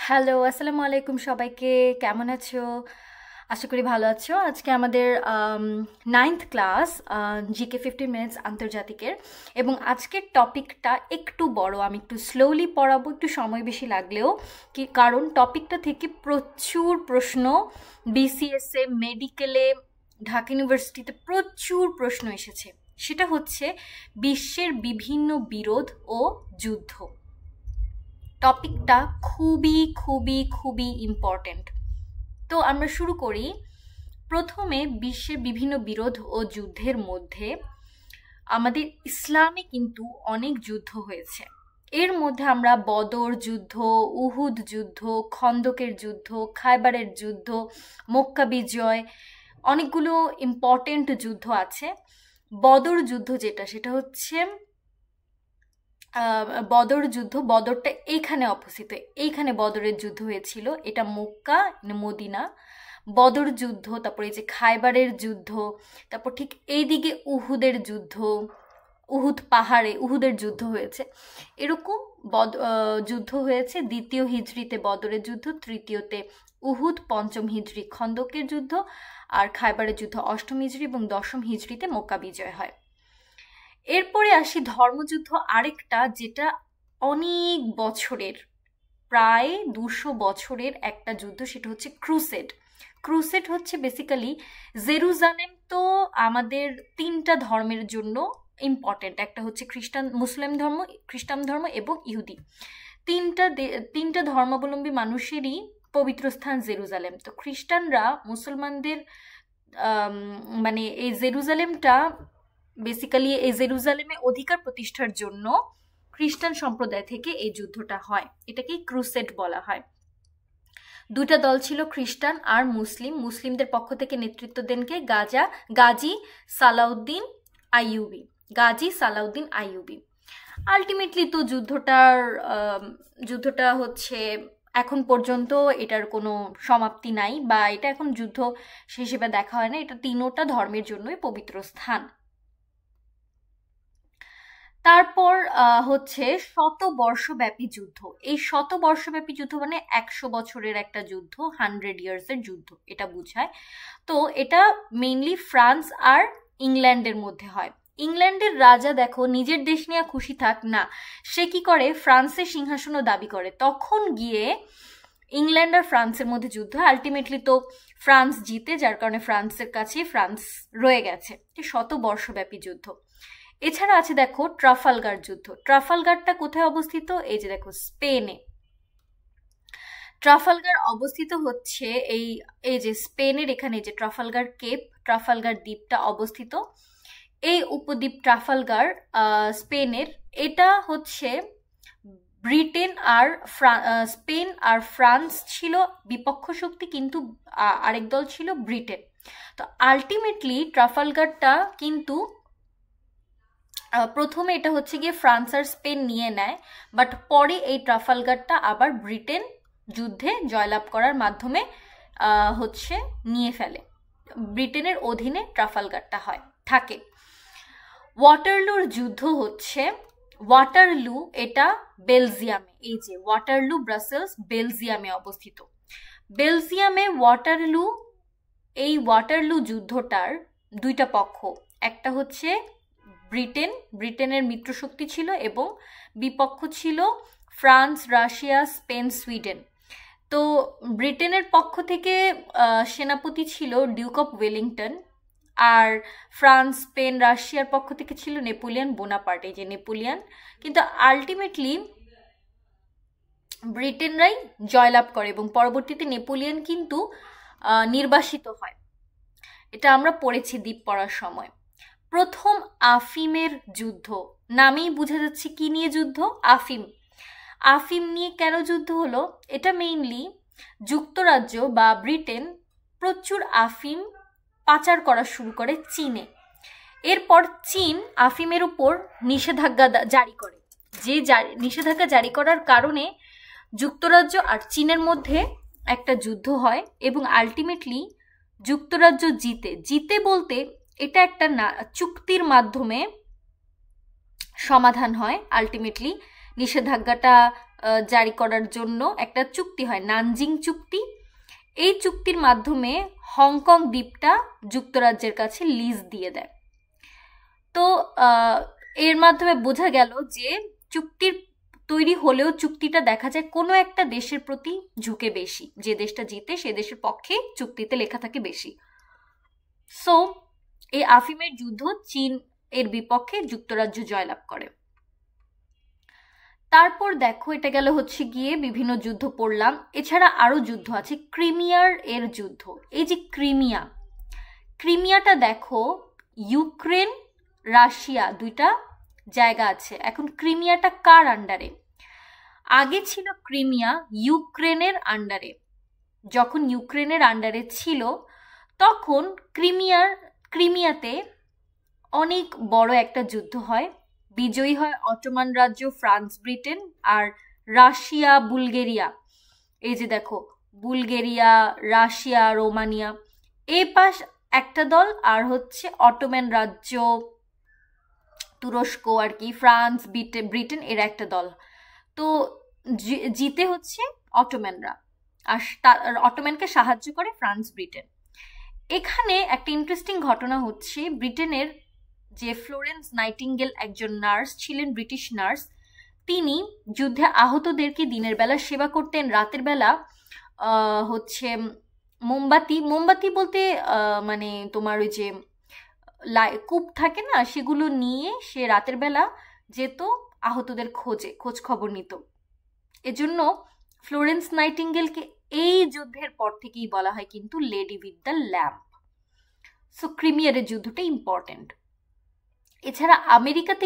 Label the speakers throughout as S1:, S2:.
S1: Hello, আসসালামু আলাইকুম সবাইকে। কেমন আছো? আশা করি ভালো আছো। আজকে আমাদের 9th ক্লাস জিকে 15 মিনিটস আন্তর্জাতিকের, এবং আজকের টপিকটা একটু বড়। আমি একটু স্লোলি পড়াবো, একটু সময় বেশি লাগলেও, কারণ টপিকটা থেকে প্রচুর প্রশ্ন বিসিএসএ, মেডিকেলে, ঢাকা ইউনিভার্সিটিতে প্রচুর প্রশ্ন এসেছে। সেটা হচ্ছে বিশ্বের বিভিন্ন বিরোধ ও যুদ্ধ। টপিকটা খুবই খুবই খুবই ইম্পর্ট্যান্ট। তো আমরা শুরু করি। প্রথমে বিশ্বের বিভিন্ন বিরোধ ও যুদ্ধের মধ্যে আমাদের ইসলামে কিন্তু অনেক যুদ্ধ হয়েছে। এর মধ্যে আমরা বদর যুদ্ধ, উহুদ যুদ্ধ, খন্দকের যুদ্ধ, খায়বারের যুদ্ধ, মক্কা বিজয়, অনেকগুলো ইম্পর্টেন্ট যুদ্ধ আছে। বদর যুদ্ধ সেটা হচ্ছে বদর যুদ্ধ। বদরটা এইখানে অবস্থিত, এইখানে বদরের যুদ্ধ হয়েছিল। এটা মক্কা, মদিনা। বদর যুদ্ধ, তারপর এই যে খায়বারের যুদ্ধ, তারপর ঠিক এইদিকে উহুদের যুদ্ধ, উহুদ পাহাড়ে উহুদের যুদ্ধ হয়েছে। এরকম যুদ্ধ হয়েছে। দ্বিতীয় হিজরিতে বদরের যুদ্ধ, তৃতীয়তে উহুদ, পঞ্চম হিজরি খন্দকের যুদ্ধ, আর খায়বারের যুদ্ধ অষ্টম হিজরি, এবং দশম হিজরিতে মক্কা বিজয় হয়। এরপরে আসি ধর্মযুদ্ধ আরেকটা, যেটা অনেক বছরের, প্রায় 200 বছরের একটা যুদ্ধ। সেটা হচ্ছে ক্রুসেড। ক্রুসেড হচ্ছে বেসিক্যালি জেরুজালেম। তো আমাদের তিনটা ধর্মের জন্য ইম্পর্টেন্ট। একটা হচ্ছে মুসলিম ধর্ম, খ্রিস্টান ধর্ম এবং ইহুদি। তিনটা ধর্মাবলম্বী মানুষেরই পবিত্র স্থান জেরুজালেম। তো খ্রিস্টানরা মুসলমানদের মানে এই জেরুজালেমটা, বেসিক্যালি এই জেরুজালেমে অধিকার প্রতিষ্ঠার জন্য খ্রিস্টান সম্প্রদায় থেকে এই যুদ্ধটা হয়। এটাকেই ক্রুসেড বলা হয়। দুটা দল ছিল, খ্রিস্টান আর মুসলিম। মুসলিমদের পক্ষ থেকে নেতৃত্ব দেন কে? গাজী সালাউদ্দিন আইয়ুবী। গাজী সালাউদ্দিন আইয়ুবী। আলটিমেটলি তো যুদ্ধটা হচ্ছে এখন পর্যন্ত এটার কোনো সমাপ্তি নাই, বা এটা এখন যুদ্ধ হিসেবে দেখা হয় না। এটা তিনোটা ধর্মের জন্যই পবিত্র স্থান। তারপর হচ্ছে শতবর্ষব্যাপী যুদ্ধ। এই শতবর্ষব্যাপী যুদ্ধ মানে 100 বছরের একটা যুদ্ধ, 100 ইয়ার্সের যুদ্ধ এটা বুঝায়। তো এটা মেইনলি ফ্রান্স আর ইংল্যান্ডের মধ্যে হয়। ইংল্যান্ডের রাজা দেখো নিজের দেশ নিয়ে খুশি থাক না, সে কি করে, ফ্রান্সের সিংহাসনও দাবি করে। তখন গিয়ে ইংল্যান্ড আর ফ্রান্সের মধ্যে যুদ্ধ হয়। আলটিমেটলি তো ফ্রান্স জিতে, যার কারণে ফ্রান্সের কাছেই ফ্রান্স রয়ে গেছে। শতবর্ষব্যাপী যুদ্ধ। এছাড়া আছে দেখো ট্রাফালগার যুদ্ধ। ট্রাফালগারটা কোথায় অবস্থিত? এই যে দেখো, স্পেনে। ট্রাফালগার অবস্থিত হচ্ছে এই যে স্পেনের এখানে, যে ট্রাফালগার কেপ, ট্রাফালগার দ্বীপটা অবস্থিত। এই উপদ্বীপ ট্রাফালগার স্পেনের। এটা হচ্ছে ব্রিটেন আর স্পেন আর ফ্রান্স ছিল বিপক্ষ শক্তি, কিন্তু আরেক দল ছিল ব্রিটেন। তো আলটিমেটলি ট্রাফালগারটা কিন্তু প্রথমে এটা হচ্ছে গিয়ে ফ্রান্স আর স্পেন নিয়ে নেয়, বাট পরে এই ট্রাফালগারটা আবার ব্রিটেন যুদ্ধে জয়লাভ করার মাধ্যমে হচ্ছে নিয়ে ফেলে। ব্রিটেনের অধীনে ট্রাফালগারটা থাকে। ওয়াটারলুর যুদ্ধ হচ্ছে, ওয়াটারলু এটা বেলজিয়ামে। এই যে ওয়াটারলু, ব্রাসেলস, বেলজিয়ামে অবস্থিত। বেলজিয়ামে ওয়াটারলু, এই ওয়াটারলু যুদ্ধটার দুইটা পক্ষ। একটা হচ্ছে ব্রিটেনের মিত্রশক্তি ছিল, এবং বিপক্ষ ছিল ফ্রান্স, রাশিয়া, স্পেন, সুইডেন। তো ব্রিটেনের পক্ষ থেকে সেনাপতি ছিল ডিউক অফ ওয়েলিংটন, আর ফ্রান্স, স্পেন, রাশিয়ার পক্ষ থেকে ছিল নেপোলিয়ন বোনাপার্ট। এই যে নেপোলিয়ন। কিন্তু আলটিমেটলি ব্রিটেনরাই জয়লাভ করে, এবং পরবর্তীতে নেপোলিয়ন কিন্তু নির্বাসিত হয়। এটা আমরা পড়েছি দ্বীপ পড়ার সময়। প্রথম আফিমের যুদ্ধ, নামেই বোঝা যাচ্ছে কি নিয়ে যুদ্ধ, আফিম। আফিম নিয়ে কেন যুদ্ধ হলো? এটা মেইনলি যুক্তরাজ্য বা ব্রিটেন প্রচুর আফিম পাচার করা শুরু করে চীনে। এরপর চীন আফিমের উপর নিষেধাজ্ঞা জারি করে। যে নিষেধাজ্ঞা জারি করার কারণে যুক্তরাজ্য আর চীনের মধ্যে একটা যুদ্ধ হয়, এবং আলটিমেটলি যুক্তরাজ্য জিতে বলতে এটা একটা চুক্তির মাধ্যমে সমাধান হয়। আলটিমেটলি নিষেধাজ্ঞাটা জারি করার জন্য একটা চুক্তি হয়, নানজিং চুক্তি। এই চুক্তির মাধ্যমে হংকং দ্বীপটা যুক্তরাজ্যের কাছে লিজ দিয়ে দেয়। তো এর মাধ্যমে বোঝা গেল যে চুক্তির তৈরি হলেও চুক্তিটা দেখা যায় কোনো একটা দেশের প্রতি ঝুঁকে বেশি, যে দেশটা জিতে সে দেশের পক্ষে চুক্তিতে লেখা থাকে বেশি। সো এই আফিমের যুদ্ধ চীন এর বিপক্ষে যুক্তরাজ্য জয়লাভ করে। তারপর দেখো এটা গেল হচ্ছে গিয়ে বিভিন্ন যুদ্ধ পড়লাম, এছাড়া আরো যুদ্ধ আছে। ক্রিমিয়ার এর যুদ্ধ, এই যে ক্রিমিয়াটা দেখো ইউক্রেন রাশিয়া দুইটা জায়গা আছে। এখন ক্রিমিয়াটা কার আন্ডারে? আগে ছিল ক্রিমিয়া ইউক্রেনের আন্ডারে। যখন ইউক্রেনের আন্ডারে ছিল তখন ক্রিমিয়াতে অনেক বড় একটা যুদ্ধ হয়, বিজয়ী হয় অটোমান রাজ্য, ফ্রান্স, ব্রিটেন আর রাশিয়া, বুলগেরিয়া। এই যে দেখো বুলগেরিয়া, রাশিয়া, রোমানিয়া, এই পাশ একটা দল, আর হচ্ছে অটোমান রাজ্য, তুরস্ক আর কি, ফ্রান্স, ব্রিটেন এর একটা দল। তো জিতে হচ্ছে অটোম্যানরা, আর অটোম্যানকে সাহায্য করে ফ্রান্স, ব্রিটেন। এখানে একটা ইন্টারেস্টিং ঘটনা হচ্ছে, ব্রিটেনের যে ফ্লোরেন্স নাইটিঙ্গেল একজন নার্স ছিলেন, ব্রিটিশ নার্স, তিনি যুদ্ধে আহতদেরকে দিনের বেলা সেবা করতেন, রাতের বেলা হচ্ছে মোমবাতি বলতে মানে তোমার ওই যে কূপ থাকে না, সেগুলো নিয়ে সে রাতের বেলা যেত আহতদের খোঁজ খবর নিত। এজন্য ফ্লোরেন্স নাইটিঙ্গেলকে এই যুদ্ধের পর থেকেই বলা হয় কিন্তু lady with the lamp. So ক্রিমিয়ার যুদ্ধটা ইম্পর্টেন্ট। এছাড়া আমেরিকাতে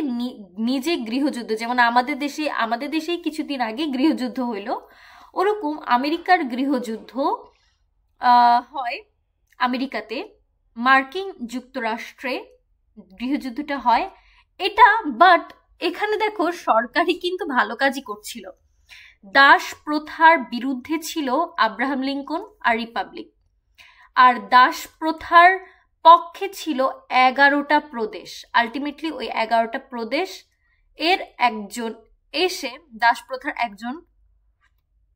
S1: নিজে গৃহযুদ্ধ, যেমন আমাদের দেশেই কিছুদিন আগে গৃহযুদ্ধ হইল, ওরকম আমেরিকার গৃহযুদ্ধ হয় আমেরিকাতে, মার্কিন যুক্তরাষ্ট্রে গৃহযুদ্ধটা হয় এটা। বাট এখানে দেখো সরকারই কিন্তু ভালো কাজই করছিল। দাস প্রথার বিরুদ্ধে ছিল আব্রাহাম লিঙ্কন আর রিপাবলিক, আর দাস প্রথার পক্ষে ছিল 11টা প্রদেশ। আলটিমেটলি ওই 11টা প্রদেশ এর একজন এসে দাস প্রথার একজন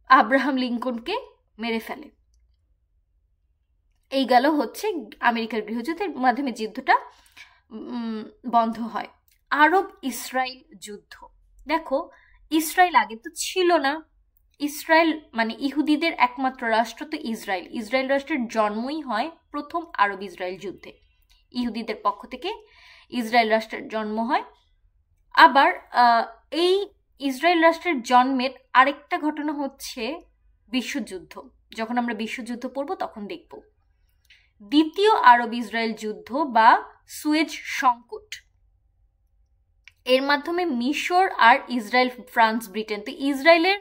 S1: আব্রাহাম লিঙ্কনকে মেরে ফেলে। এই গেল হচ্ছে আমেরিকার গৃহযুদ্ধের মাধ্যমে যুদ্ধটা বন্ধ হয়। আরব ইসরায়েল যুদ্ধ, দেখো ইসরায়েল আগে তো ছিল না, ইসরায়েল মানে ইহুদিদের একমাত্র রাষ্ট্র তো ইসরায়েল রাষ্ট্রের জন্মই হয় প্রথম আরব ইসরায়েল যুদ্ধে, ইহুদিদের পক্ষ থেকে ইসরায়েল রাষ্ট্রের জন্ম হয়। আবার এই ইসরায়েল রাষ্ট্রের জন্মের আরেকটা ঘটনা হচ্ছে বিশ্বযুদ্ধ। যখন আমরা বিশ্বযুদ্ধ পড়ব তখন দেখব দ্বিতীয় আরব ইসরায়েল যুদ্ধ বা সুয়েজ সংকট। এর মাধ্যমে মিশর আর ইসরায়েল, ফ্রান্স, ব্রিটেন, তো ইসরায়েলের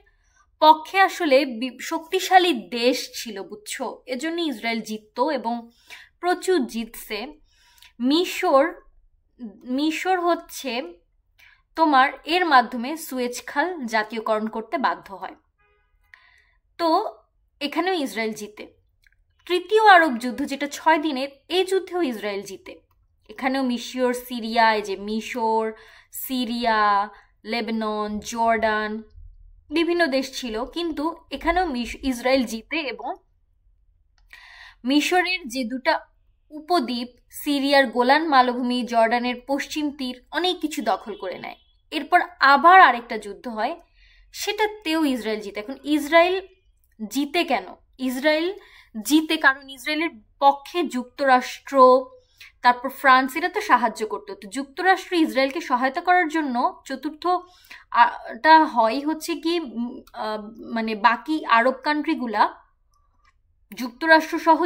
S1: পক্ষে আসলে শক্তিশালী দেশ ছিল, বুঝছো, এজন্য ইসরায়েল জিততো এবং প্রচুর জিতছে। মিশর হচ্ছে তোমার এর মাধ্যমে সুয়েজ খাল জাতীয়করণ করতে বাধ্য হয়। তো এখানেও ইসরায়েল জিতে। তৃতীয় আরব যুদ্ধ যেটা 6 দিনের, এই যুদ্ধেও ইসরায়েল জিতে। এখানেও মিশর, সিরিয়া, এই যে মিশর, সিরিয়া, লেবানন, জর্ডান, বিভিন্ন দেশ ছিল, কিন্তু এখানেও ইসরায়েল জিতে এবং মিশরের যে দুটা উপদ্বীপ, সিরিয়ার গোলান মালভূমি, জর্ডানের পশ্চিম তীর, অনেক কিছু দখল করে নেয়। এরপর আবার আরেকটা যুদ্ধ হয়, সেটাতেও ইসরায়েল জিতে। এখন ইসরায়েল জিতে কেন? ইসরায়েল জিতে কারণ ইসরায়েলের পক্ষে যুক্তরাষ্ট্র, তারপর ফ্রান্স, এরা তো সাহায্য করতো। তো যুক্তরাষ্ট্র ইসরায়েলকে সহায়তা করার জন্য চতুর্থটা হয় হচ্ছে কি, মানে বাকি আরব কান্ট্রিগুলা যুক্তরাষ্ট্র সহ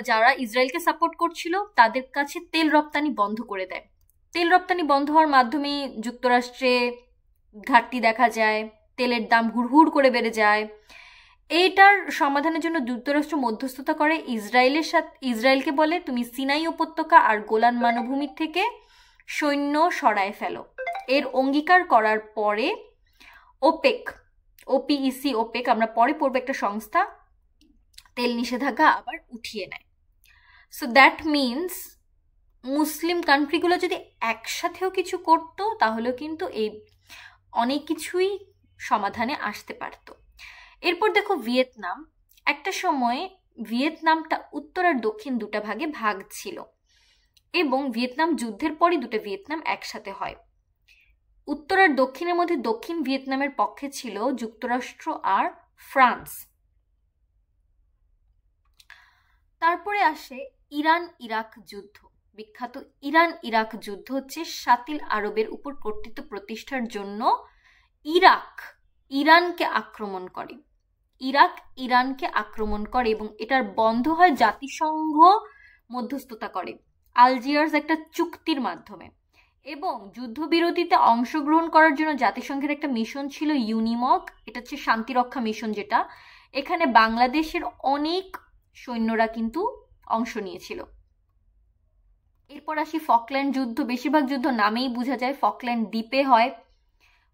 S1: যারা ইসরায়েলকে সাপোর্ট করছিল তাদের কাছে তেল রপ্তানি বন্ধ করে দেয়। তেল রপ্তানি বন্ধ হওয়ার মাধ্যমে যুক্তরাষ্ট্রে ঘাটতি দেখা যায়, তেলের দাম হুড়হুড় করে বেড়ে যায়। এইটার সমাধানের জন্য যুক্তরাষ্ট্র মধ্যস্থতা করে ইসরায়েলকে বলে, তুমি সিনাই উপত্যকা আর গোলান মালভূমির থেকে সৈন্য সরায় ফেলো। এর অঙ্গীকার করার পরে ওপেক, আমরা পরে পড়বো, একটা সংস্থা তেল নিষেধাজ্ঞা আবার উঠিয়ে নেয়। সো দ্যাট মিনস মুসলিম কান্ট্রিগুলো যদি একসাথেও কিছু করতো তাহলেও কিন্তু এই অনেক কিছুই সমাধানে আসতে পারত। এরপর দেখো ভিয়েতনাম, একটা সময়ে ভিয়েতনামটা উত্তর আর দক্ষিণ দুটা ভাগে ভাগ ছিল এবং ভিয়েতনাম যুদ্ধের পরই দুটো ভিয়েতনাম একসাথে হয়। উত্তর আর দক্ষিণের মধ্যে দক্ষিণ ভিয়েতনামের পক্ষে ছিল যুক্তরাষ্ট্র আর ফ্রান্স। তারপরে আসে ইরান ইরাক যুদ্ধ। বিখ্যাত ইরান ইরাক যুদ্ধ হচ্ছে শাতিল আরবের উপর কর্তৃত্ব প্রতিষ্ঠার জন্য ইরাক ইরানকে আক্রমণ করে, ইরাক ইরানকে আক্রমণ করে এবং এটার বন্ধ হয় জাতিসংঘ মধ্যস্থতা করে আলজিয়ার্স একটা চুক্তির মাধ্যমে। এবং যুদ্ধবিরতিতে অংশগ্রহণ করার জন্য জাতিসংঘের একটা মিশন ছিল ইউনিমক, এটা হচ্ছে শান্তিরক্ষা মিশন, যেটা এখানে বাংলাদেশের অনেক সৈন্যরা কিন্তু অংশ নিয়েছিল। এরপর আসি ফকল্যান্ড যুদ্ধ। বেশিরভাগ যুদ্ধ নামেই বোঝা যায় ফকল্যান্ড দ্বীপে হয়।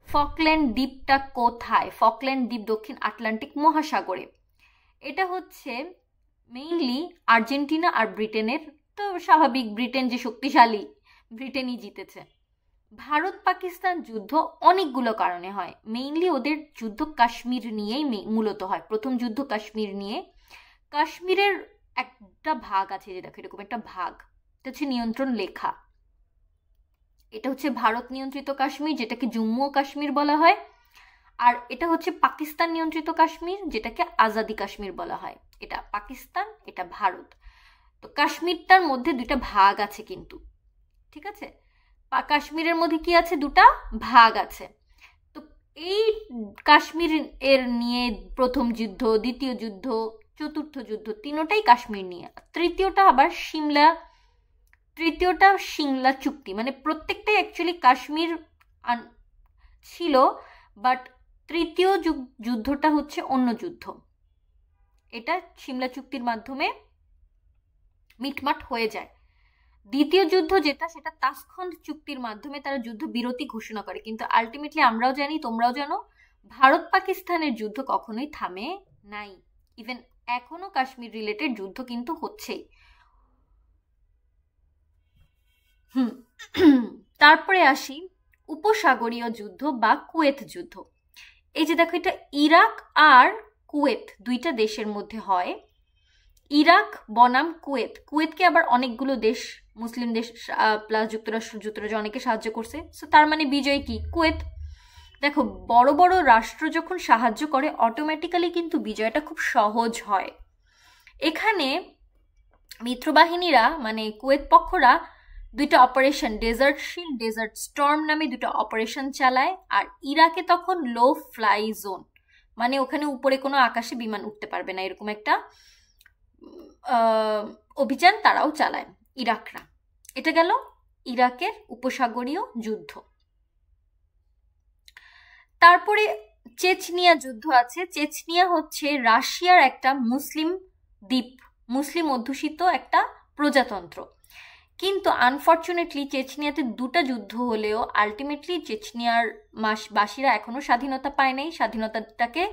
S1: ফকল্যান্ড দ্বীপটা কোথায়? ফকল্যান্ড দ্বীপ দক্ষিণ আটলান্টিক মহাসাগরে। এটা হচ্ছে মেইনলি আর্জেন্টিনা আর ব্রিটেনের, তো স্বাভাবিক, ব্রিটেন যে শক্তিশালী, ব্রিটেনই জিতেছে। ভারত পাকিস্তান যুদ্ধ অনেকগুলো কারণে হয়, মেইনলি ওদের যুদ্ধ কাশ্মীর নিয়েই মূলত হয়। প্রথম যুদ্ধ কাশ্মীর নিয়ে। কাশ্মীরের একটা ভাগ আছে, যে দেখো এরকম একটা ভাগ, এটা হচ্ছে নিয়ন্ত্রণ লেখা, এটা হচ্ছে ভারত নিয়ন্ত্রিত কাশ্মীর, যেটাকে জম্মু ও কাশ্মীর বলা হয়। আর এটা হচ্ছে পাকিস্তান নিয়ন্ত্রিত কাশ্মীর, যেটাকে আজাদি কাশ্মীর বলা হয়। এটা পাকিস্তান, এটা ভারত। তো কাশ্মীরটার মধ্যে দুইটা ভাগ আছে কিন্তু, ঠিক আছে? কাশ্মীরের মধ্যে কি আছে? দুটা ভাগ আছে। তো এই কাশ্মীর এর নিয়ে প্রথম যুদ্ধ, দ্বিতীয় যুদ্ধ, চতুর্থ যুদ্ধ, তিনটাই কাশ্মীর নিয়ে। তৃতীয়টা আবার সিমলা চুক্তি, মানে প্রত্যেকটাই অ্যাকচুয়ালি কাশ্মীর ছিল, বাট তৃতীয় যুদ্ধটা হচ্ছে অন্য যুদ্ধ। এটা সিমলা চুক্তির মাধ্যমে মিটমাট হয়ে যায়। দ্বিতীয় যুদ্ধ যেটা, সেটা তাসখন্দ চুক্তির মাধ্যমে তারা যুদ্ধ বিরতি ঘোষণা করে। কিন্তু আলটিমেটলি আমরাও জানি, তোমরাও জানো, ভারত পাকিস্তানের যুদ্ধ কখনোই থামে নাই। ইভেন এখনো কাশ্মীর রিলেটেড যুদ্ধ কিন্তু হচ্ছেই। তারপরে আসি উপসাগরীয় যুদ্ধ বা কুয়েত যুদ্ধ। এই যে দেখো, এটা ইরাক আর কুয়েত দুইটা দেশের মধ্যে হয়। ইরাক বনাম কুয়েত, কুয়েতকে আবার অনেকগুলো দেশ, মুসলিম দেশ প্লাস যুক্তরাষ্ট্র অনেকে সাহায্য করছে, সো তার মানে বিজয় কি? কুয়েত। দেখো, বড় বড় রাষ্ট্র যখন সাহায্য করে অটোমেটিক্যালি কিন্তু বিজয়টা খুব সহজ হয়। এখানে মিত্রবাহিনীরা মানে কুয়েত পক্ষরা দুইটা operation, desert shield, desert storm নামে দুটো অপারেশন চালায়। আর ইরাকে তখন লো ফ্লাই জোন, মানে ওখানে উপরে কোনো আকাশে বিমান উঠতে পারবে না, এরকম একটা অভিযান তারাও চালায় ইরাকরা। এটা গেল ইরাকের উপসাগরীয় যুদ্ধ। তারপরে চেচনিয়া যুদ্ধ আছে। চেচনিয়া হচ্ছে রাশিয়ার একটা মুসলিম দ্বীপ, মুসলিম অধ্যুষিত একটা প্রজাতন্ত্র। কিন্তু আনফর্চুনেটলি চেচনিয়াতে দুটা যুদ্ধ হলেও আলটিমেটলি চেচনিয়ার বাসীরা এখনো স্বাধীনতা পায় নাই, স্বাধীনতাটাকে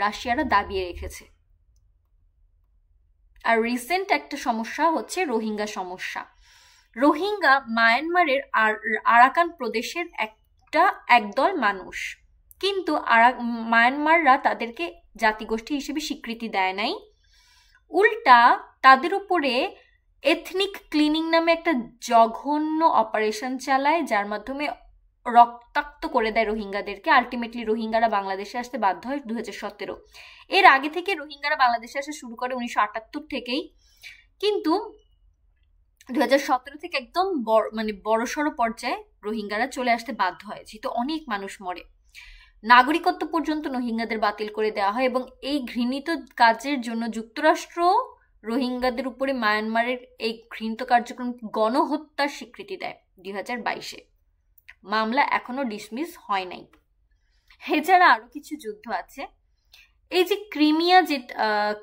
S1: রাশিয়ারা দাবিয়ে রেখেছে। আর রিসেন্ট একটা সমস্যা হচ্ছে রোহিঙ্গা সমস্যা। রোহিঙ্গা মায়ানমারের আরাকান প্রদেশের একদল মানুষ, কিন্তু মায়ানমাররা তাদেরকে জাতিগোষ্ঠী হিসেবে স্বীকৃতি দেয় নাই। উল্টা তাদের উপরে এথনিক ক্লিনিং নামে একটা জঘন্য অপারেশন চালায়, যার মাধ্যমে রক্তাক্ত করে দেয় রোহিঙ্গাদেরকে। আলটিমেটলি রোহিঙ্গারা বাংলাদেশে আসতে বাধ্য হয় 2017। এর আগে থেকে রোহিঙ্গারা বাংলাদেশে আসা শুরু করে 1978 থেকেই, কিন্তু 2017 থেকে একদম বড়সড় পর্যায়ে রোহিঙ্গারা চলে আসতে বাধ্য হয়, যেহেতু অনেক মানুষ মরে। নাগরিকত্ব পর্যন্ত রোহিঙ্গাদের বাতিল করে দেওয়া হয় এবং এই ঘৃণিত কাজের জন্য যুক্তরাষ্ট্র রোহিঙ্গাদের উপরে মায়ানমারের এই ঘৃণিত কার্যক্রম গণহত্যার স্বীকৃতি দেয় 2022-এ। মামলা এখনো ডিসমিস হয় নাই। এছাড়া আরো কিছু যুদ্ধ আছে। এই যে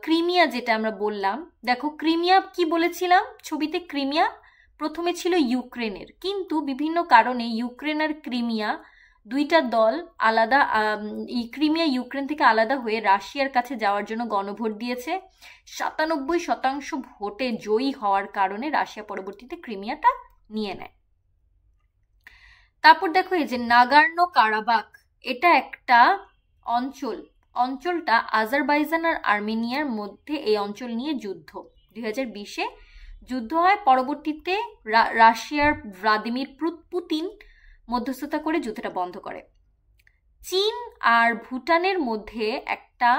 S1: ক্রিমিয়া যেটা আমরা বললাম, দেখো ক্রিমিয়া কি বলেছিলাম ছবিতে, ক্রিমিয়া প্রথমে ছিল ইউক্রেনের, কিন্তু বিভিন্ন কারণে ইউক্রেন আর ক্রিমিয়া দুইটা দল আলাদা, ক্রিমিয়া ইউক্রেন থেকে আলাদা হয়ে রাশিয়ার কাছে যাওয়ার জন্য গণভোট দিয়েছে। 97% ভোটে জয়ী হওয়ার কারণে রাশিয়া পরবর্তীতে ক্রিমিয়াটা নিয়ে নেয়। তারপর দেখো, এই যে নাগার্নো কারাবাখ, এটা একটা অঞ্চলটা আজারবাইজান আর আর্মেনিয়ার মধ্যে এই অঞ্চল নিয়ে যুদ্ধ 2020-এ যুদ্ধ হয়। পরবর্তীতে রাশিয়ার ভ্লাদিমির পুতিন মধ্যস্থতা করে যুদ্ধটা বন্ধ করে। চীন আর ভুটানের মধ্যে একটা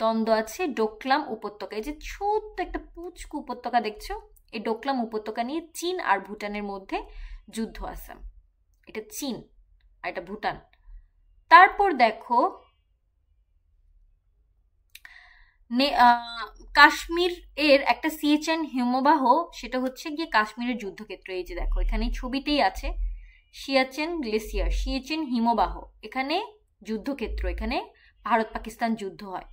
S1: দ্বন্দ্ব আছে ডোকলাম উপত্যকা। এই যে ছোট্ট একটা পুচকু উপত্যকা দেখছো, এই ডোকলাম উপত্যকা নিয়ে চীন আর ভুটানের মধ্যে যুদ্ধ আছে। এটা চীন আর এটা ভুটান। তারপর দেখো কাশ্মীর এর একটা সিএচএন হিমবাহ, সেটা হচ্ছে গিয়ে কাশ্মীরের যুদ্ধক্ষেত্র। এই যে দেখো এখানে ছবিতেই আছে সিয়াচেন গ্লেসিয়ার, সিএচএন হিমবাহ, এখানে যুদ্ধক্ষেত্র, এখানে ভারত পাকিস্তান যুদ্ধ হয়।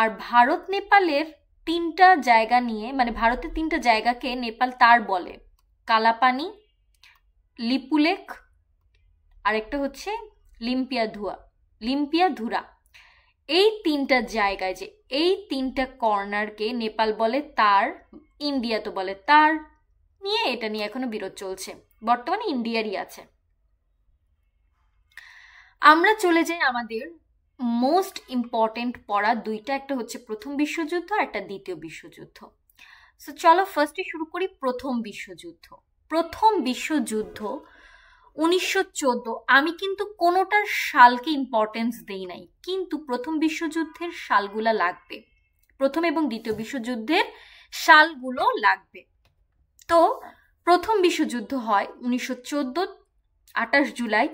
S1: আর ভারত নেপালের 3টা জায়গা নিয়ে, মানে ভারতের 3টা জায়গাকে নেপাল তার বলে, কালাপানি, লিপুলেখ, আরেকটা হচ্ছে লিম্পিয়াধুরা। এই 3টা জায়গায়, যে এই 3টা কর্নারকে নেপাল বলে তার, ইন্ডিয়া তো বলে তার, নিয়ে এটা নিয়ে এখনো বিরোধ চলছে, বর্তমানে ইন্ডিয়ারই আছে। আমরা চলে যাই আমাদের মোস্ট ইম্পর্টেন্ট পড়া দুইটা, একটা হচ্ছে প্রথম বিশ্বযুদ্ধ আর একটা দ্বিতীয় বিশ্বযুদ্ধ। সো চলো ফার্স্টে শুরু করি প্রথম বিশ্বযুদ্ধ। প্রথম বিশ্বযুদ্ধ 1914। আমি কিন্তু কোনোটার সালকে ইম্পর্টেন্স দেই নাই, কিন্তু প্রথম বিশ্বযুদ্ধের সালগুলা লাগবে, প্রথম এবং দ্বিতীয় বিশ্বযুদ্ধের সালগুলো লাগবে। তো প্রথম বিশ্বযুদ্ধ হয় 1914 28 জুলাই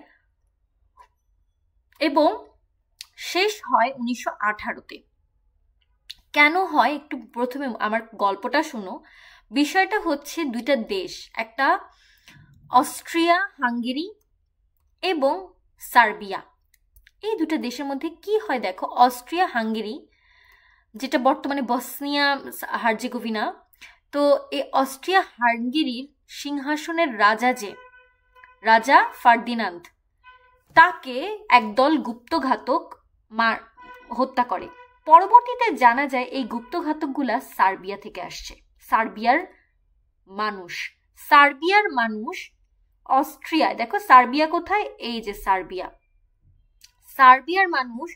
S1: এবং শেষ হয় 1918-তে। কেন হয় একটু প্রথমে আমার গল্পটা শোনো। বিষয়টা হচ্ছে দুইটা দেশ, একটা অস্ট্রিয়া হাঙ্গেরি এবং সার্বিয়া। এই দুটো দেশের মধ্যে কি হয় দেখো, অস্ট্রিয়া হাঙ্গেরি যেটা বর্তমানে বসনিয়া হার্জেগোভিনা, তো এই অস্ট্রিয়া হাঙ্গেরির সিংহাসনের রাজা ফার্দিনান্দ, তাকে একদল গুপ্তঘাতক হত্যা করে। পরবর্তীতে জানা যায় এই গুপ্তঘাতকগুলা সার্বিয়া থেকে আসছে। সার্বিয়ার মানুষ অস্ট্রিয়ায়, দেখো সার্বিয়া কোথায়, এই যে সার্বিয়ার মানুষ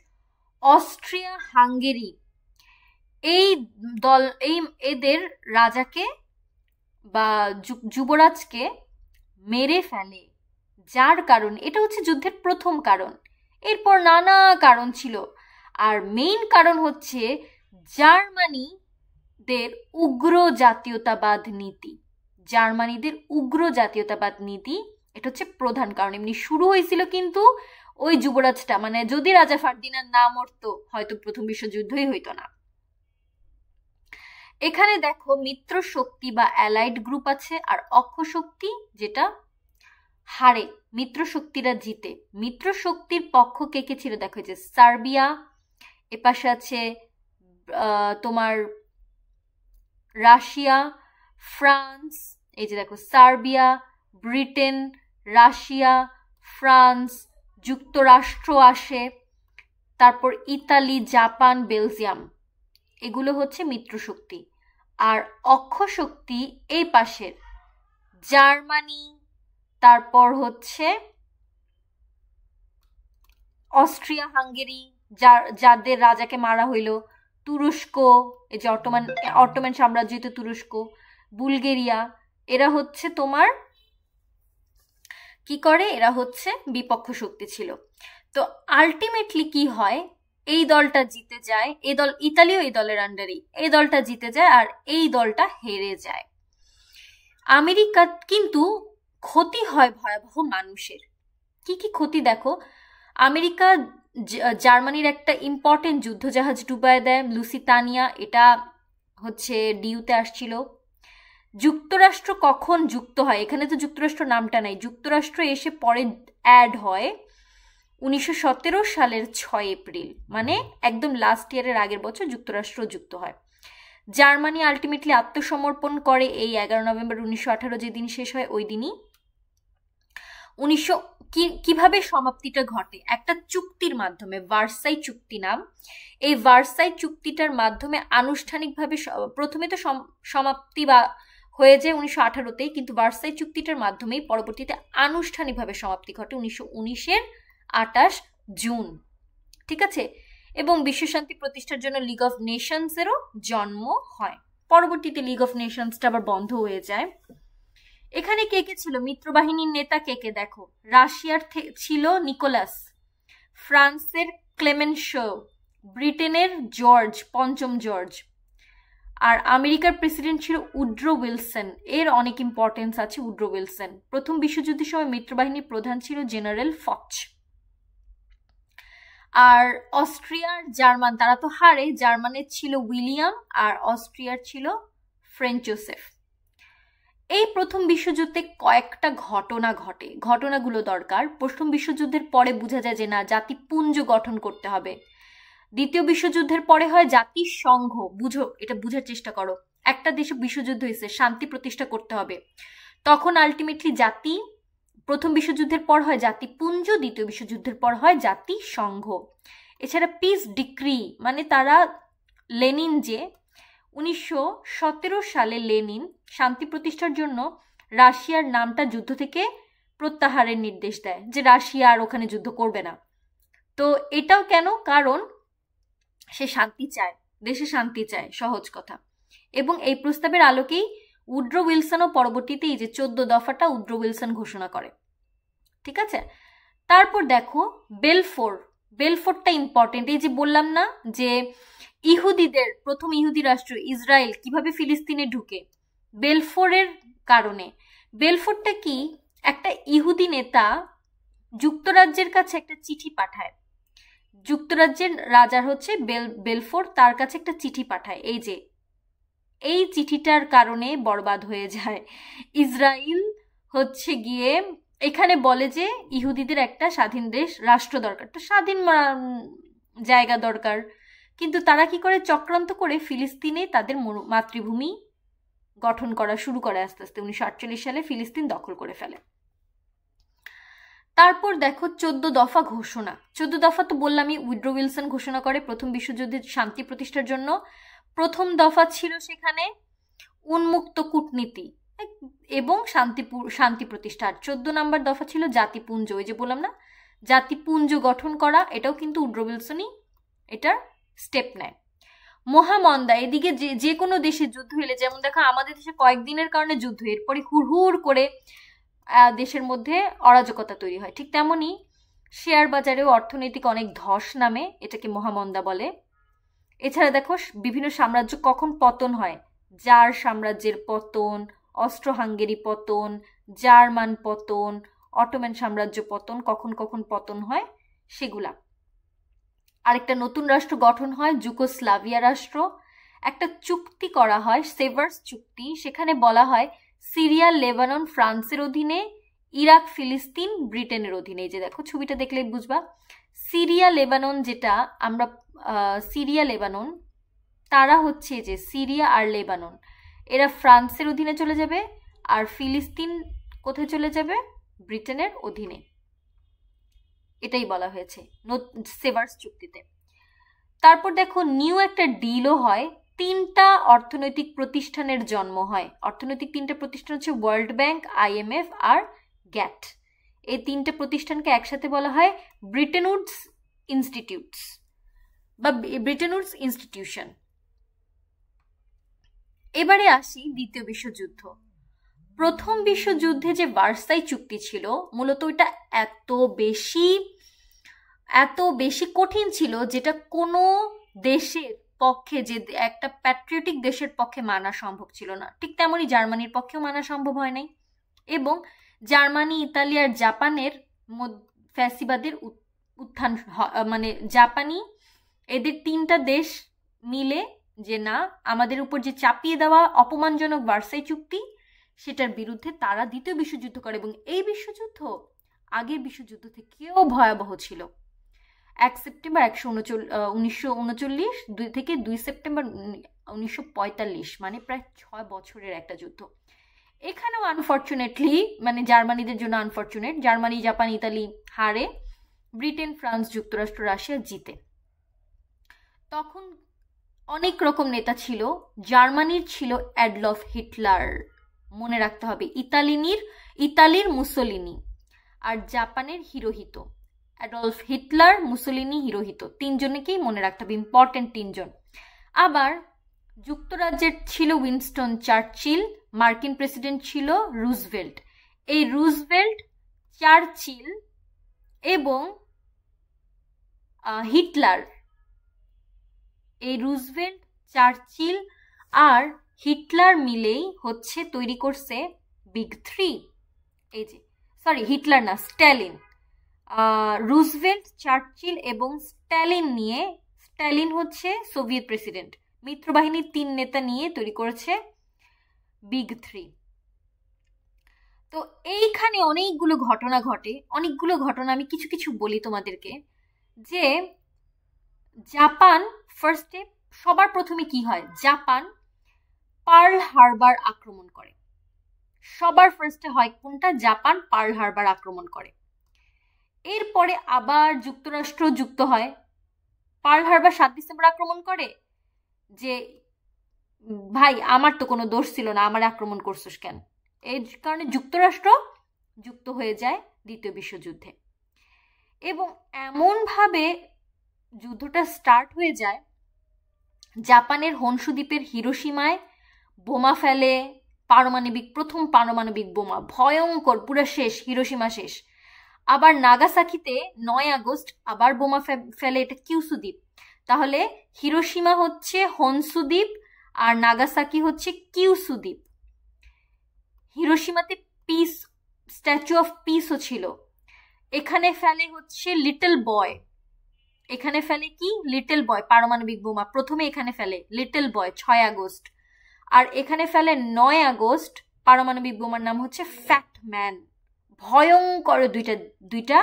S1: অস্ট্রিয়া হাঙ্গেরি এদের রাজাকে বা যুবরাজকে মেরে ফেলে, যার কারণ এটা হচ্ছে যুদ্ধের প্রথম কারণ। এরপর নানা কারণ ছিল, আর মেইন কারণ হচ্ছে জার্মানিদের উগ্র জাতীয়তাবাদ নীতি। এটা হচ্ছে প্রধান কারণ। এমনি শুরু হয়েছিল কিন্তু ওই যুবরাজটা, মানে যদি রাজা ফার্দিনান্দ না মরতো হয়তো প্রথম বিশ্বযুদ্ধই হইতো না। এখানে দেখো মিত্র শক্তি বা অ্যালাইড গ্রুপ আছে, আর অক্ষ শক্তি যেটা হারে, মিত্র শক্তিরা জিতে। মিত্র শক্তির পক্ষ কে কে ছিল দেখো, যে সার্বিয়া, এপাশে আছে তোমার রাশিয়া, ফ্রান্স, এই যে দেখো সার্বিয়া, ব্রিটেন, রাশিয়া, ফ্রান্স, যুক্তরাষ্ট্র আসে, তারপর ইতালি, জাপান, বেলজিয়াম, এগুলো হচ্ছে মিত্র শক্তি। আর অক্ষ শক্তি এই পাশের জার্মানি, তারপর হচ্ছে অস্ট্রিয়া হাঙ্গেরি, যাদের রাজাকে মারা হইল, তুরস্ক, এই যে অটোমান সাম্রাজ্যিত তুরস্ক, বুলগেরিয়া, এরা হচ্ছে তোমার কি করে, এরা হচ্ছে বিপক্ষ শক্তি ছিল। তো আলটিমেটলি কি হয়, এই দলটা জিতে যায়, এই দল ইতালিও এই দলের আন্ডারেই, এই দলটা জিতে যায় আর এই দলটা হেরে যায়। আমেরিকা কিন্তু ক্ষতি হয় ভয়াবহ মানুষের। কি কি ক্ষতি দেখো, আমেরিকা জার্মানির একটা ইম্পর্টেন্ট যুদ্ধজাহাজ ডুবায় দেয়, লুসিতানিয়া, এটা হচ্ছে ডিউতে আসছিল। যুক্তরাষ্ট্র কখন যুক্ত হয়, এখানে তো যুক্তরাষ্ট্র নামটা নাই, যুক্তরাষ্ট্র এসে পরে অ্যাড হয় 1917 সালের 6 এপ্রিল, মানে একদম লাস্ট ইয়ারের আগের বছর যুক্তরাষ্ট্র যুক্ত হয়। জার্মানি আলটিমেটলি আত্মসমর্পণ করে এই 11 নভেম্বর 1918, যেদিন শেষ হয় ওই দিনই। কিভাবে সমাপ্তিটা ঘটে, একটা চুক্তির মাধ্যমে, ভার্সাই চুক্তি নাম। এই ভার্সাই চুক্তিটার মাধ্যমে আনুষ্ঠানিকভাবে, প্রথমে তো সমাপ্তি বা হয়ে যায় 1918-তেই, কিন্তু ভার্সাই চুক্তিটার মাধ্যমেই পরবর্তীতে আনুষ্ঠানিকভাবে সমাপ্তি ঘটে 1919-এর 28 জুন। ঠিক আছে, এবং বিশ্বশান্তি প্রতিষ্ঠার জন্য লিগ অফ নেশনসেরও জন্ম হয়। পরবর্তীতে লিগ অফ নেশনসটা আবার বন্ধ হয়ে যায়। এখানে কে কে ছিল মিত্রবাহিনীর নেতা? কে কে দেখো, রাশিয়ার ছিল নিকোলাস, ফ্রান্সের ক্লেমেনশো, ব্রিটেনের জর্জ, পঞ্চম জর্জ, আর আমেরিকার প্রেসিডেন্ট ছিল উড্রো উইলসন। এর অনেক ইম্পর্টেন্স আছে উড্রো উইলসন। প্রথম বিশ্বযুদ্ধের সময় মিত্রবাহিনীর প্রধান ছিল জেনারেল ফচ। আর অস্ট্রিয়ার জার্মান, তারা তো হারে, জার্মানের ছিল উইলিয়াম আর অস্ট্রিয়ার ছিল ফ্রেঞ্চ জোসেফ। এই প্রথম বিশ্বযুদ্ধে কয়েকটা ঘটনা ঘটে, ঘটনাগুলো দরকার। প্রথম বিশ্বযুদ্ধের পরে বোঝা যায় যে না, জাতিপুঞ্জ গঠন করতে হবে। দ্বিতীয় বিশ্বযুদ্ধের পরে হয় জাতিসংঘ। বুঝো, এটা বুঝার চেষ্টা করো। একটা দেশে বিশ্বযুদ্ধ হয়েছে, শান্তি প্রতিষ্ঠা করতে হবে, তখন আলটিমেটলি জাতি, প্রথম বিশ্বযুদ্ধের পর হয় জাতিপুঞ্জ, দ্বিতীয় বিশ্বযুদ্ধের পর হয় জাতিসংঘ। এছাড়া পিস ডিক্রি, মানে তারা, লেনিন যে 1917 সালে লেনিন শান্তি প্রতিষ্ঠার জন্য রাশিয়ার নামটা যুদ্ধ থেকে প্রত্যাহারের নির্দেশ দেয়, যে রাশিয়া আর ওখানে যুদ্ধ করবে না। তো এটাও কেন? কারণ সে শান্তি চায়, দেশে শান্তি চায়, সহজ কথা। এবং এই প্রস্তাবের আলোকেই উড্রো উইলসনও পরবর্তীতে এই যে 14 দফাটা উড্রো উইলসন ঘোষণা করে। ঠিক আছে, তারপর দেখো বেলফোর। বেলফোরটা ইম্পর্টেন্ট। এই যে বললাম না যে ইহুদিদের প্রথম ইহুদি রাষ্ট্র ইসরায়েল কিভাবে ফিলিস্তিনে ঢুকে, বেলফোরের কারণে। বেলফোরটা কি? একটা ইহুদি নেতা যুক্তরাজ্যের কাছে একটা চিঠি পাঠায়। যুক্তরাজ্যের রাজার হচ্ছে বেলফোর, তার কাছে একটা চিঠি পাঠায়। এই যে এই চিঠিটার কারণে বরবাদ হয়ে যায় ইসরায়েল। হচ্ছে গিয়ে এখানে বলে যে ইহুদিদের একটা স্বাধীন দেশ, রাষ্ট্র দরকার, তো স্বাধীন জায়গা দরকার। কিন্তু তারা কি করে? চক্রান্ত করে ফিলিস্তিনে তাদের মাতৃভূমি গঠন করা শুরু করে। আস্তে আস্তে 1948 সালে ফিলিস্তিন দখল করে ফেলে। তারপর দেখো 14 দফা ঘোষণা। 14 দফা তো বললামই, উড্রো উইলসন ঘোষণা করে প্রথম বিশ্বযুদ্ধে শান্তি প্রতিষ্ঠার জন্য। প্রথম দফা ছিল সেখানে উন্মুক্ত কূটনীতি এবং শান্তি প্রতিষ্ঠা। 14 নম্বর দফা ছিল জাতিপুঞ্জ। ওই যে বললাম না, জাতিপুঞ্জ গঠন করা, এটাও কিন্তু উড্রো উইলসনই এটার স্টেপ নেয়। মহামন্দা, এদিকে যে কোনো দেশে যুদ্ধ হলে, যেমন দেখো আমাদের দেশে কয়েকদিনের কারণে যুদ্ধ, এরপরে হুড় করে দেশের মধ্যে অরাজকতা তৈরি হয়, ঠিক তেমনই শেয়ার বাজারেও অর্থনৈতিক অনেক ধস নামে, এটাকে মহামন্দা বলে। এছাড়া দেখো বিভিন্ন সাম্রাজ্য কখন পতন হয়, জার সাম্রাজ্যের পতন, অস্ট্রো হাঙ্গেরি পতন, জার্মান পতন, অটোমান সাম্রাজ্য পতন, কখন কখন পতন হয় সেগুলা। আরেকটা নতুন রাষ্ট্র গঠন হয়, যুগোস্লাভিয়া রাষ্ট্র। একটা চুক্তি করা হয়, সেভার্স চুক্তি। সেখানে বলা হয় সিরিয়া লেবানন ফ্রান্সের অধীনে, ইরাক ফিলিস্তিন ব্রিটেনের অধীনে। এই যে দেখো ছবিটা দেখলে বুঝবা, সিরিয়া লেবানন, যেটা আমরা সিরিয়া লেবানন, তারা হচ্ছে যে সিরিয়া আর লেবানন, এরা ফ্রান্সের অধীনে চলে যাবে, আর ফিলিস্তিন কোথায় চলে যাবে? ব্রিটেনের অধীনে। এটাই বলা হয়েছে সেভার্স চুক্তিতে। তারপর দেখো নিউ একটা ডিলও হয়, 3টা অর্থনৈতিক প্রতিষ্ঠানের জন্ম হয়। অর্থনৈতিক 3টা প্রতিষ্ঠান হচ্ছে ওয়ার্ল্ড ব্যাংক, IMF আর গ্যাট। এই 3টে প্রতিষ্ঠানকে একসাথে বলা হয় ব্রিটেন উডস ইনস্টিটিউটস বা ব্রিটেন উডস ইনস্টিটিউশন। এবারে আসি দ্বিতীয় বিশ্বযুদ্ধ। প্রথম বিশ্বযুদ্ধে যে ভার্সাই চুক্তি ছিল, মূলত ওইটা এত বেশি কঠিন ছিল, যেটা কোনো দেশের পক্ষে, যে একটা প্যাট্রিয়টিক দেশের পক্ষে মানা সম্ভব ছিল না। ঠিক তেমনই জার্মানির পক্ষেও মানা সম্ভব হয় নাই। এবং জার্মানি, ইতালি আর জাপানের ফ্যাসিবাদের উত্থান, মানে জাপানি, এদের 3টা দেশ মিলে যে না, আমাদের উপর যে চাপিয়ে দেওয়া অপমানজনক ভার্সাই চুক্তি, সেটার বিরুদ্ধে তারা দ্বিতীয় বিশ্বযুদ্ধ করে। এবং এই বিশ্বযুদ্ধ আগের বিশ্বযুদ্ধ থেকেও ভয়াবহ ছিল। 1 সেপ্টেম্বর 1939 থেকে 2 সেপ্টেম্বর 1945, মানে প্রায় 6 বছরের একটা যুদ্ধ। এখানেও আনফর্চুনেটলি, মানে জার্মানিদের জন্য আনফর্চুনেট, জার্মানি, জাপান, ইতালি হারে, ব্রিটেন, ফ্রান্স, যুক্তরাষ্ট্র, রাশিয়া জিতে। তখন অনেক রকম নেতা ছিল। জার্মানির ছিল অ্যাডলফ হিটলার, মনে রাখতে হবে, ইতালির মুসোলিনি, আর জাপানের হিরোহিতো। অ্যাডলফ হিটলার, মুসোলিনি, হিরোহিতো, তিনজনকেই মনে রাখতে হবে, ইম্পর্টেন্ট তিনজন। আবার যুক্তরাজ্যের ছিল উইনস্টন চার্চিল, মার্কিন প্রেসিডেন্ট ছিল রুজভেল্ট। এই রুজভেল্ট, চার্চিল এবং হিটলার, এই রুজভেল্ট, চার্চিল আর হিটলার মিলেই হচ্ছে তৈরি করছে বিগ থ্রি। এই যে সরি, হিটলার না, স্ট্যালিন। রুজভেল্ট, চার্চিল এবং স্ট্যালিন নিয়ে, স্ট্যালিন হচ্ছে সোভিয়েত প্রেসিডেন্ট, মিত্রবাহিনীর 3 নেতা নিয়ে তৈরি করেছে বিগ থ্রি। তো এইখানে অনেকগুলো ঘটনা ঘটে, অনেকগুলো ঘটনা আমি কিছু কিছু বলি তোমাদেরকে। যে জাপান ফার্স্টে, সবার প্রথমে কি হয়, জাপান পার্ল হারবার আক্রমণ করে। সবার ফার্স্টে হয় কোনটা, জাপান পার্ল হারবার আক্রমণ করে। এরপরে আবার যুক্তরাষ্ট্র যুক্ত হয়, পার্ল হারবার 7 ডিসেম্বর আক্রমণ করে, যে ভাই আমার তো কোনো দোষ ছিল না, আমার আক্রমণ করছিস কেন। এই কারণে যুক্তরাষ্ট্র যুক্ত হয়ে যায় দ্বিতীয় বিশ্বযুদ্ধে। এবং এমনভাবে যুদ্ধটা স্টার্ট হয়ে যায়, জাপানের হনসু দ্বীপের হিরোশিমায় বোমা ফেলে, প্রথম পারমাণবিক বোমা, ভয়ঙ্কর, পুরো শেষ, হিরোশিমা শেষ। আবার নাগাসাকিতে 9 আগস্ট আবার বোমা ফেলে, এটা কিউসু দ্বীপ। তাহলে হিরোশিমা হচ্ছে হনসু দ্বীপ আর নাগাসাকি হচ্ছে কিউসু দ্বীপ। হিরোশিমাতে পিস, স্ট্যাচু অফ পিসও ছিল। এখানে ফেলে হচ্ছে লিটল বয়, এখানে ফেলে কি, লিটল বয়, পারমাণবিক বোমা প্রথমে এখানে ফেলে লিটল বয় 6 আগস্ট। আর এখানে ফেলে 9 আগস্ট পারমাণবিক বোমার নাম হচ্ছে ফ্যাট ম্যান। ভয়ঙ্কর দুইটা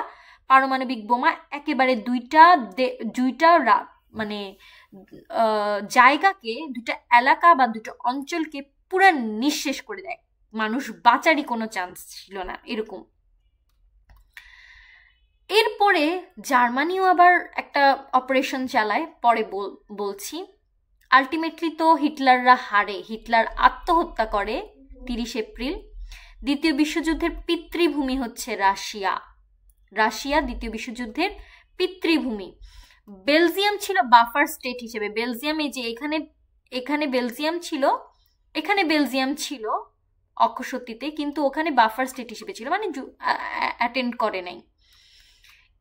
S1: পারমাণবিক বোমা, একেবারে দুইটা মানে জায়গাকে, দুইটা এলাকা বা দুটো অঞ্চলকে পুরো নিঃশেষ করে দেয়, মানুষ বাঁচারই কোনো চান্স ছিল না, এরকম। এরপরে জার্মানিও আবার একটা অপারেশন চালায়, পরে বলছি। আলটিমেটলি তো হিটলাররা হারে, হিটলার আত্মহত্যা করে 30 এপ্রিল। দ্বিতীয় বিশ্বযুদ্ধের পিতৃভূমি হচ্ছে রাশিয়া, রাশিয়া দ্বিতীয় বিশ্বযুদ্ধের পিতৃভূমি। বেলজিয়াম ছিল বাফার স্টেট হিসেবে, বেলজিয়াম, এই যে এখানে বেলজিয়াম ছিল, এখানে বেলজিয়াম ছিল অক্ষশক্তিতে, কিন্তু ওখানে বাফার স্টেট হিসেবে ছিল, মানে অ্যাটেন্ড করে নাই।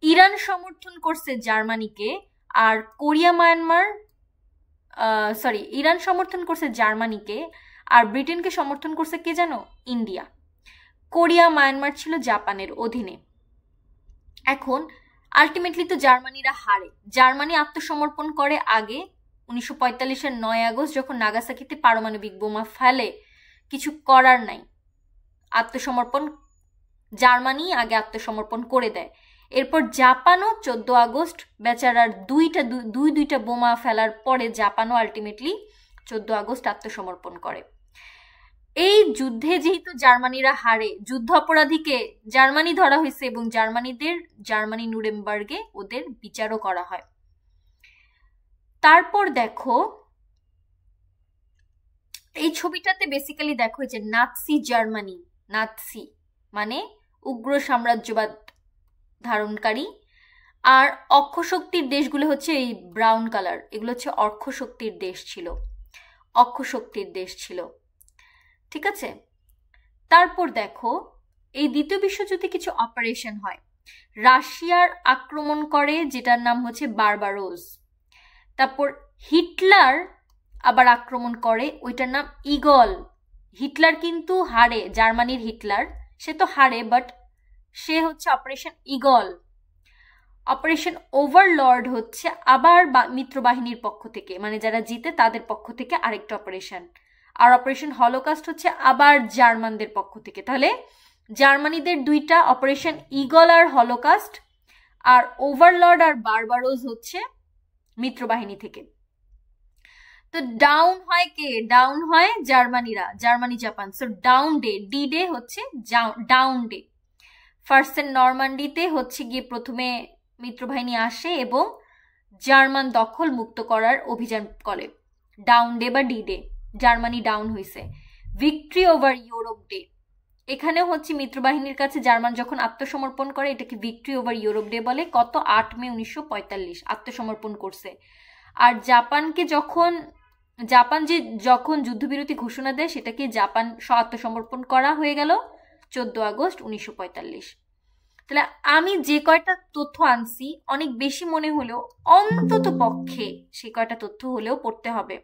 S1: ইরান সমর্থন করছে জার্মানিকে, আর ইরান সমর্থন করছে জার্মানিকে, আর ব্রিটেনকে সমর্থন করছে কে জানো, ইন্ডিয়া। কোরিয়া, মায়ানমার ছিল জাপানের অধীনে। এখন আলটিমেটলি তো জার্মানিরা হারে, জার্মানি আত্মসমর্পণ করে আগে 1945-এর 9 আগস্ট, যখন নাগাসাকিতে পারমাণবিক বোমা ফেলে। কিছু করার নাই, আত্মসমর্পণ, জার্মানি আগে আত্মসমর্পণ করে দেয়। এরপর জাপানও 14 আগস্ট, বেচারার দুইটা বোমা ফেলার পরে জাপানও আলটিমেটলি 14 আগস্ট আত্মসমর্পণ করে। এই যুদ্ধে যেহেতু জার্মানিরা হারে, যুদ্ধ অপরাধীকে জার্মানি ধরা হয়েছে এবং জার্মানি নুরেমবার্গে ওদের বিচারও করা হয়। তারপর দেখো এই ছবিটাতে বেসিক্যালি দেখো যে নাৎসি জার্মানি, নাৎসি মানে উগ্র সাম্রাজ্যবাদ ধারণকারী, আর অক্ষশক্তির দেশগুলো হচ্ছে এই ব্রাউন কালার, এগুলো হচ্ছে অক্ষশক্তির দেশ ছিল, অক্ষশক্তির দেশ ছিল, ঠিক আছে। তারপর দেখো এই দ্বিতীয় বিশ্বযুদ্ধে কিছু অপারেশন হয়। রাশিয়ার আক্রমণ করে, যেটার নাম হচ্ছে বারবারোস। তারপর হিটলার আবার আক্রমণ করে, ওইটার নাম ইগল। হিটলার কিন্তু হারে, জার্মানির হিটলার, সে তো হারে, বাট সে হচ্ছে অপারেশন ইগল। অপারেশন ওভারলর্ড হচ্ছে আবার মিত্রবাহিনীর পক্ষ থেকে, মানে যারা জিতে তাদের পক্ষ থেকে আরেকটা অপারেশন। আর অপারেশন হলোকাস্ট হচ্ছে আবার জার্মানদের পক্ষ থেকে। তাহলে জার্মানিদের দুইটা অপারেশন ইগল আর হলোকাস্ট, আর ওভারলর্ড আর বারবারোস হচ্ছে মিত্রবাহিনী থেকে। তো ডাউন হয় কে, ডাউন হয় জার্মানিরা, Germany Japan. So down day, D day হচ্ছে ডাউন ডে। ফার্স্টের নরমান্ডিতে হচ্ছে গিয়ে প্রথমে মিত্রবাহিনী আসে এবং জার্মান দখল মুক্ত করার অভিযান করে। ডাউন ডে বা ডি ডে, জার্মানি ডাউন হয়েছে। ভিক্টরি ওভার ইউরোপ ডে, এখানে হচ্ছে মিত্রবাহিনীর কাছে জার্মান যখন আত্মসমর্পণ করে, এটাকে ভিক্টরি ওভার ইউরোপ ডে বলে। কত 8 মে 1945 আত্মসমর্পণ করছে। আর জাপানকে জাপান যখন যুদ্ধবিরতি ঘোষণা দেয়, সেটাকে জাপান আত্মসমর্পণ করা হয়ে গেল 14 আগস্ট 1945। তাহলে আমি যে কয়টা তথ্য আনছি অনেক বেশি মনে হলেও অন্তত পক্ষে সে কয়টা তথ্য হলেও পড়তে হবে।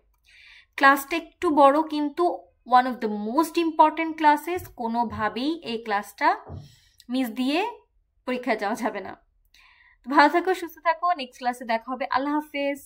S1: ক্লাসটা একটু বড়, কিন্তু one of the most important classes. কোনোভাবেই এই ক্লাসটা মিস দিয়ে পরীক্ষায় যাওয়া যাবে না। ভালো থাকো, সুস্থ থাকো, নেক্সট ক্লাসে দেখা হবে। আল্লাহ হাফেজ।